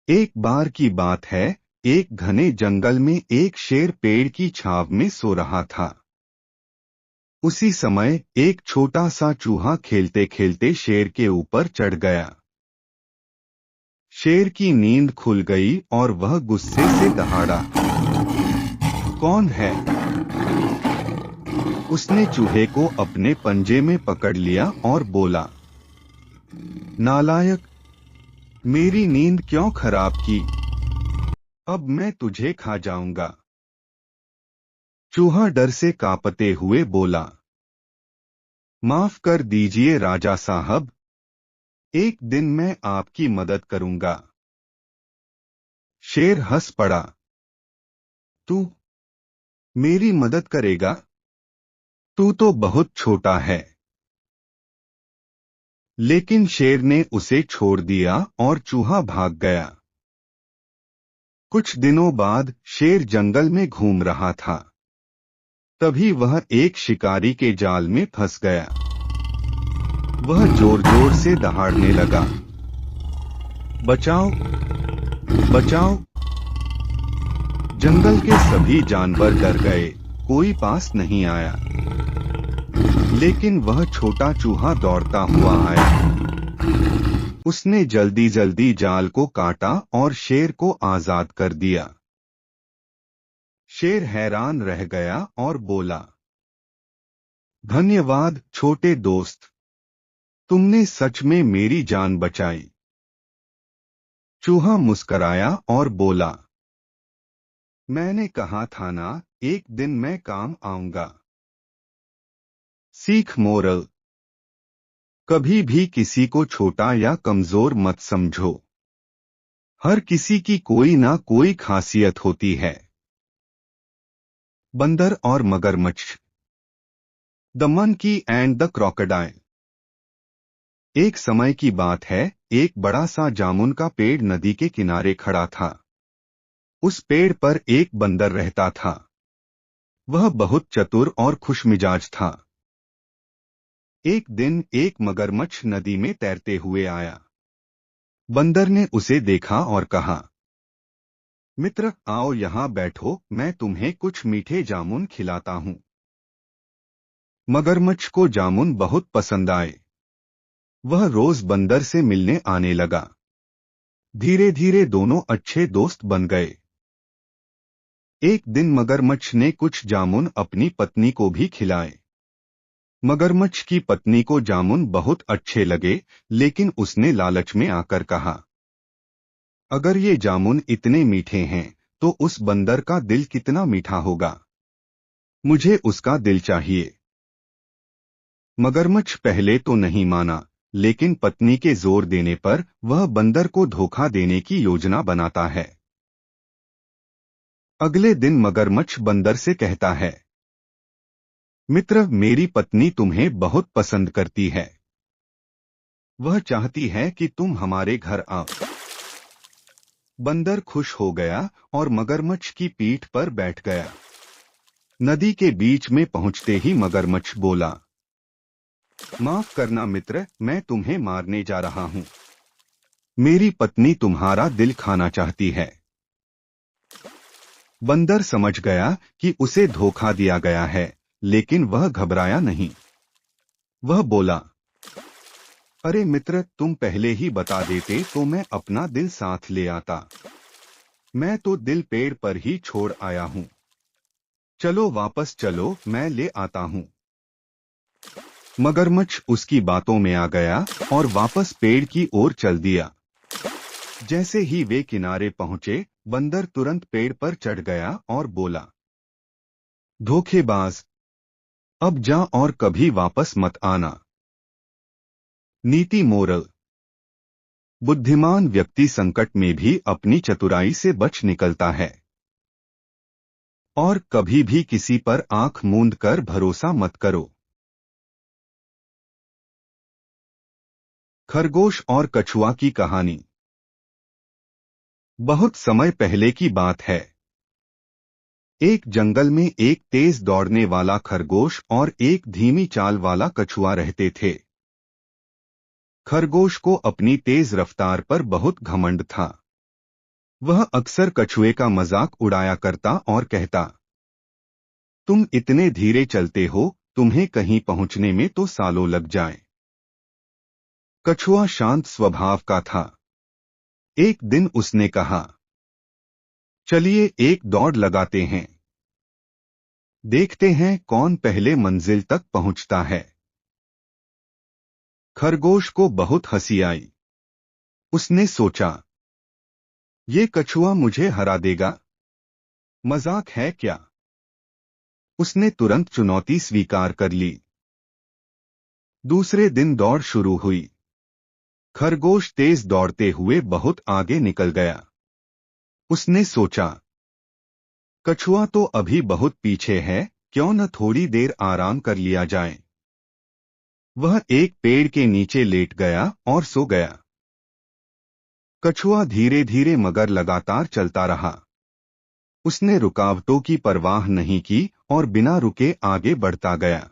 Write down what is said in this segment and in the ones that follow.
एक बार की बात है, एक घने जंगल में एक शेर पेड़ की छाव में सो रहा था। उसी समय एक छोटा सा चूहा खेलते खेलते शेर के ऊपर चढ़ गया। शेर की नींद खुल गई और वह गुस्से से दहाड़ा। कौन है? उसने चूहे को अपने पंजे में पकड़ लिया और बोला, नालायक, मेरी नींद क्यों खराब की? अब मैं तुझे खा जाऊंगा। चूहा डर से कांपते हुए बोला, माफ कर दीजिए राजा साहब, एक दिन मैं आपकी मदद करूंगा। शेर हंस पड़ा, तू मेरी मदद करेगा? तू तो बहुत छोटा है। लेकिन शेर ने उसे छोड़ दिया और चूहा भाग गया। कुछ दिनों बाद शेर जंगल में घूम रहा था। तभी वह एक शिकारी के जाल में फंस गया। वह जोर जोर से दहाड़ने लगा, बचाओ, बचाओ। जंगल के सभी जानवर डर गए, कोई पास नहीं आया। लेकिन वह छोटा चूहा दौड़ता हुआ आया। उसने जल्दी जल्दी जाल को काटा और शेर को आजाद कर दिया। शेर हैरान रह गया और बोला, धन्यवाद छोटे दोस्त, तुमने सच में मेरी जान बचाई। चूहा मुस्कराया और बोला, मैंने कहा था ना, एक दिन मैं काम आऊंगा। सीख मोरल, कभी भी किसी को छोटा या कमजोर मत समझो। हर किसी की कोई ना कोई खासियत होती है। बंदर और मगरमच्छ। The monkey and the crocodile. एक समय की बात है, एक बड़ा सा जामुन का पेड़ नदी के किनारे खड़ा था। उस पेड़ पर एक बंदर रहता था। वह बहुत चतुर और खुशमिजाज था। एक दिन एक मगरमच्छ नदी में तैरते हुए आया। बंदर ने उसे देखा और कहा, मित्र, आओ यहाँ बैठो, मैं तुम्हें कुछ मीठे जामुन खिलाता हूँ। मगरमच्छ को जामुन बहुत पसंद आए। वह रोज बंदर से मिलने आने लगा। धीरे धीरे दोनों अच्छे दोस्त बन गए। एक दिन मगरमच्छ ने कुछ जामुन अपनी पत्नी को भी खिलाए। मगरमच्छ की पत्नी को जामुन बहुत अच्छे लगे, लेकिन उसने लालच में आकर कहा, अगर ये जामुन इतने मीठे हैं, तो उस बंदर का दिल कितना मीठा होगा। मुझे उसका दिल चाहिए। मगरमच्छ पहले तो नहीं माना, लेकिन पत्नी के जोर देने पर वह बंदर को धोखा देने की योजना बनाता है। अगले दिन मगरमच्छ बंदर से कहता है, मित्र, मेरी पत्नी तुम्हें बहुत पसंद करती है। वह चाहती है कि तुम हमारे घर आओ। बंदर खुश हो गया और मगरमच्छ की पीठ पर बैठ गया। नदी के बीच में पहुंचते ही मगरमच्छ बोला, माफ करना मित्र, मैं तुम्हें मारने जा रहा हूं। मेरी पत्नी तुम्हारा दिल खाना चाहती है। बंदर समझ गया कि उसे धोखा दिया गया है, लेकिन वह घबराया नहीं। वह बोला, अरे मित्र, तुम पहले ही बता देते तो मैं अपना दिल साथ ले आता। मैं तो दिल पेड़ पर ही छोड़ आया हूँ। चलो वापस चलो, मैं ले आता हूँ। मगरमच्छ उसकी बातों में आ गया और वापस पेड़ की ओर चल दिया। जैसे ही वे किनारे पहुंचे, बंदर तुरंत पेड़ पर चढ़ गया और बोला, धोखेबाज, अब जा और कभी वापस मत आना। नीति मोरल, बुद्धिमान व्यक्ति संकट में भी अपनी चतुराई से बच निकलता है। और कभी भी किसी पर आंख मूंद कर भरोसा मत करो। खरगोश और कछुआ की कहानी। बहुत समय पहले की बात है। एक जंगल में एक तेज दौड़ने वाला खरगोश और एक धीमी चाल वाला कछुआ रहते थे। खरगोश को अपनी तेज रफ्तार पर बहुत घमंड था। वह अक्सर कछुए का मजाक उड़ाया करता और कहता, तुम इतने धीरे चलते हो, तुम्हें कहीं पहुंचने में तो सालों लग जाए। कछुआ शांत स्वभाव का था। एक दिन उसने कहा, चलिए एक दौड़ लगाते हैं। देखते हैं कौन पहले मंजिल तक पहुंचता है। खरगोश को बहुत हंसी आई। उसने सोचा, ये कछुआ मुझे हरा देगा। मजाक है क्या? उसने तुरंत चुनौती स्वीकार कर ली। दूसरे दिन दौड़ शुरू हुई। खरगोश तेज दौड़ते हुए बहुत आगे निकल गया। उसने सोचा, कछुआ तो अभी बहुत पीछे है, क्यों न थोड़ी देर आराम कर लिया जाए। वह एक पेड़ के नीचे लेट गया और सो गया। कछुआ धीरे धीरे मगर लगातार चलता रहा। उसने रुकावटों की परवाह नहीं की और बिना रुके आगे बढ़ता गया।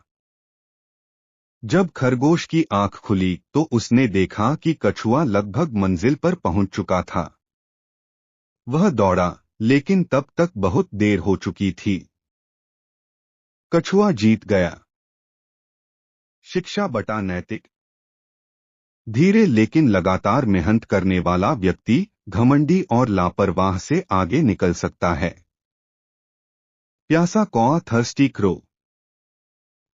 जब खरगोश की आंख खुली तो उसने देखा कि कछुआ लगभग मंजिल पर पहुंच चुका था। वह दौड़ा, लेकिन तब तक बहुत देर हो चुकी थी। कछुआ जीत गया। शिक्षा बटा नैतिक। धीरे लेकिन लगातार मेहनत करने वाला व्यक्ति घमंडी और लापरवाह से आगे निकल सकता है। प्यासा कौआ थर्स्टी क्रो।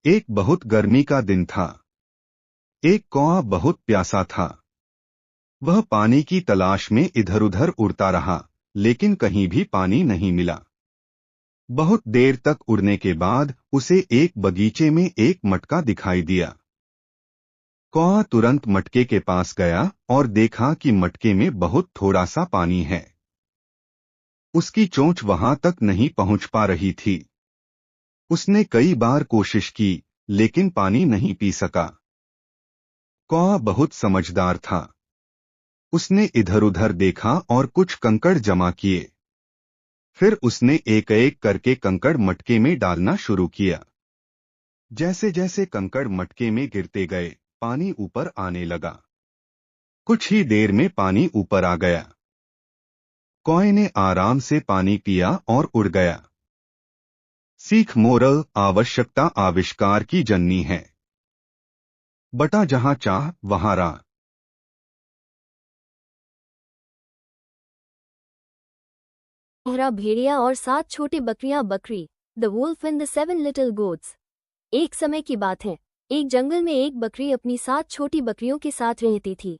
एक बहुत गर्मी का दिन था। एक कौआ बहुत प्यासा था। वह पानी की तलाश में इधर उधर उड़ता रहा, लेकिन कहीं भी पानी नहीं मिला। बहुत देर तक उड़ने के बाद उसे एक बगीचे में एक मटका दिखाई दिया। कौआ तुरंत मटके के पास गया और देखा कि मटके में बहुत थोड़ा सा पानी है। उसकी चोंच वहां तक नहीं पहुंच पा रही थी। उसने कई बार कोशिश की, लेकिन पानी नहीं पी सका। कौआ बहुत समझदार था। उसने इधर उधर देखा और कुछ कंकड़ जमा किए। फिर उसने एक एक करके कंकड़ मटके में डालना शुरू किया। जैसे जैसे कंकड़ मटके में गिरते गए, पानी ऊपर आने लगा। कुछ ही देर में पानी ऊपर आ गया। कौए ने आराम से पानी पिया और उड़ गया। सीख मोरल, आवश्यकता आविष्कार की जननी है। बटा जहां चाह वहां राह। कोहरा भेड़िया और 7 छोटे बकरियां। बकरी, the wolf and the 7 little goats. एक समय की बात है, एक जंगल में एक बकरी अपनी 7 छोटी बकरियों के साथ रहती थी।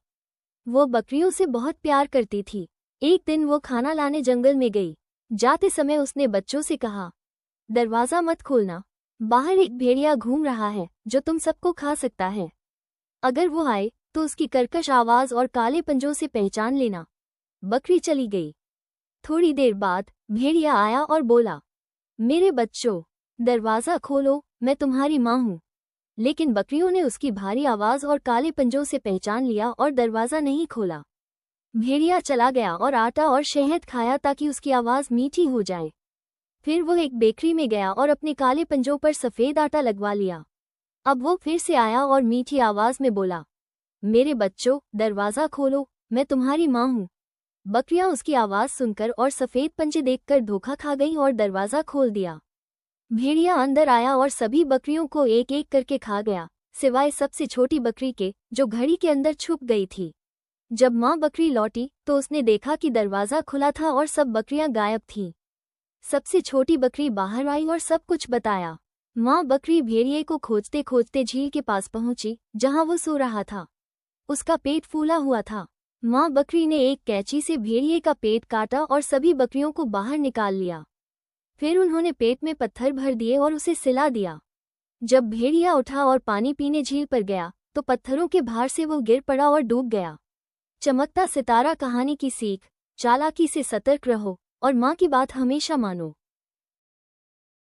वो बकरियों से बहुत प्यार करती थी। एक दिन वो खाना लाने जंगल में गई। जाते समय उसने बच्चों से कहा, दरवाजा मत खोलना, बाहर एक भेड़िया घूम रहा है जो तुम सबको खा सकता है। अगर वो आए तो उसकी कर्कश आवाज और काले पंजों से पहचान लेना। बकरी चली गई। थोड़ी देर बाद भेड़िया आया और बोला, मेरे बच्चों, दरवाजा खोलो, मैं तुम्हारी माँ हूँ। लेकिन बकरियों ने उसकी भारी आवाज और काले पंजों से पहचान लिया और दरवाजा नहीं खोला। भेड़िया चला गया और आटा और शहद खाया ताकि उसकी आवाज मीठी हो जाए। फिर वो एक बेकरी में गया और अपने काले पंजों पर सफेद आटा लगवा लिया। अब वो फिर से आया और मीठी आवाज में बोला, मेरे बच्चों, दरवाजा खोलो, मैं तुम्हारी माँ हूँ। बकरियां उसकी आवाज सुनकर और सफेद पंजे देखकर धोखा खा गईं और दरवाजा खोल दिया। भेड़िया अंदर आया और सभी बकरियों को एक एक करके खा गया, सिवाय सबसे छोटी बकरी के, जो घड़ी के अंदर छुप गई थी। जब माँ बकरी लौटी तो उसने देखा कि दरवाजा खुला था और सब बकरियां गायब थीं। सबसे छोटी बकरी बाहर आई और सब कुछ बताया। माँ बकरी भेड़िए को खोजते खोजते झील के पास पहुंची, जहां वो सो रहा था। उसका पेट फूला हुआ था। माँ बकरी ने एक कैंची से भेड़िए का पेट काटा और सभी बकरियों को बाहर निकाल लिया। फिर उन्होंने पेट में पत्थर भर दिए और उसे सिला दिया। जब भेड़िया उठा और पानी पीने झील पर गया तो पत्थरों के भार से वो गिर पड़ा और डूब गया। चमकता सितारा कहानी की सीख, चालाकी से सतर्क रहो और माँ की बात हमेशा मानो।